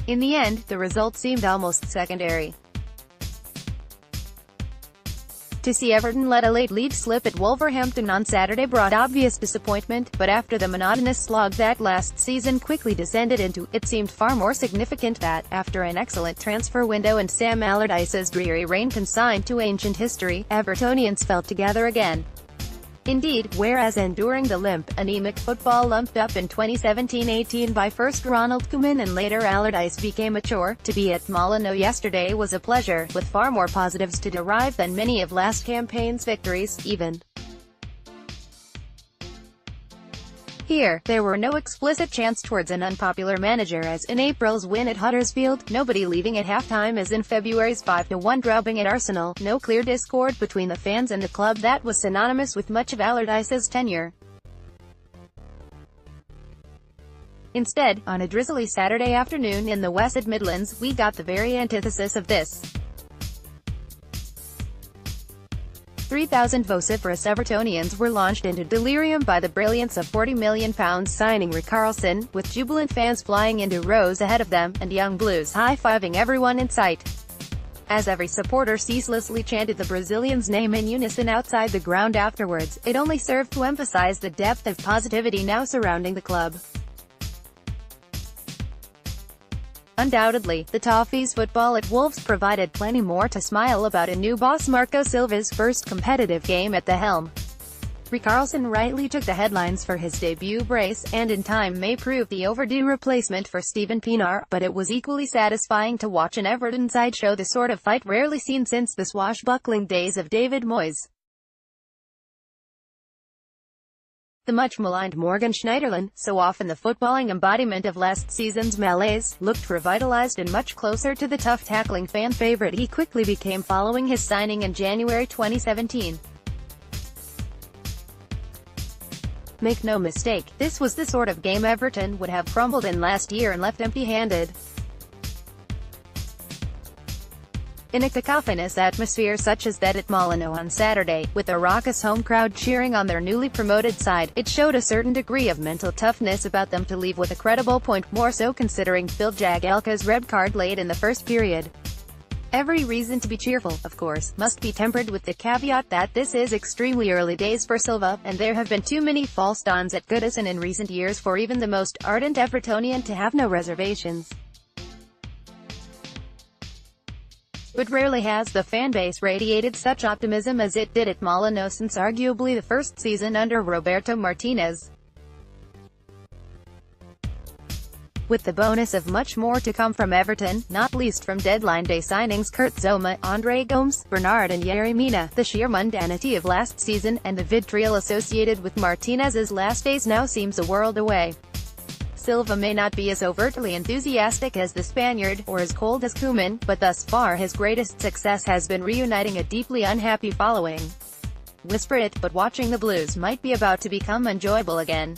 In the end, the result seemed almost secondary. To see Everton let a late lead slip at Wolverhampton on Saturday brought obvious disappointment, but after the monotonous slog that last season quickly descended into, it seemed far more significant that, after an excellent transfer window and Sam Allardyce's dreary reign consigned to ancient history, Evertonians felt together again. Indeed, whereas enduring the limp, anaemic football lumped up in 2017-18 by first Ronald Koeman and later Allardyce became a chore, to be at Molineux yesterday was a pleasure, with far more positives to derive than many of last campaign's victories, even. Here, there were no explicit chants towards an unpopular manager as in April's win at Huddersfield, nobody leaving at halftime as in February's 5-1 drubbing at Arsenal, no clear discord between the fans and the club that was synonymous with much of Allardyce's tenure. Instead, on a drizzly Saturday afternoon in the West Midlands, we got the very antithesis of this. 3,000 vociferous Evertonians were launched into delirium by the brilliance of £40 million signing Richarlison, with jubilant fans flying into rows ahead of them, and young Blues high-fiving everyone in sight. As every supporter ceaselessly chanted the Brazilian's name in unison outside the ground afterwards, it only served to emphasize the depth of positivity now surrounding the club. Undoubtedly, the Toffees' football at Wolves provided plenty more to smile about in new boss Marco Silva's first competitive game at the helm. Richarlison rightly took the headlines for his debut brace, and in time may prove the overdue replacement for Steven Pienaar, but it was equally satisfying to watch an Everton side show the sort of fight rarely seen since the swashbuckling days of David Moyes. The much-maligned Morgan Schneiderlin, so often the footballing embodiment of last season's malaise, looked revitalized and much closer to the tough-tackling fan favorite he quickly became following his signing in January 2017. Make no mistake, this was the sort of game Everton would have crumbled in last year and left empty-handed. In a cacophonous atmosphere such as that at Molineux on Saturday, with a raucous home crowd cheering on their newly promoted side, it showed a certain degree of mental toughness about them to leave with a credible point, more so considering Phil Jagielka's red card late in the first period. Every reason to be cheerful, of course, must be tempered with the caveat that this is extremely early days for Silva, and there have been too many false dawns at Goodison in recent years for even the most ardent Evertonian to have no reservations. But rarely has the fanbase radiated such optimism as it did at Molineux since arguably the first season under Roberto Martinez. With the bonus of much more to come from Everton, not least from deadline day signings Kurt Zouma, Andre Gomes, Bernard and Yerry Mina, the sheer mundanity of last season, and the vitriol associated with Martinez's last days now seems a world away. Silva may not be as overtly enthusiastic as the Spaniard, or as cold as Koeman, but thus far his greatest success has been reuniting a deeply unhappy following. Whisper it, but watching the Blues might be about to become enjoyable again.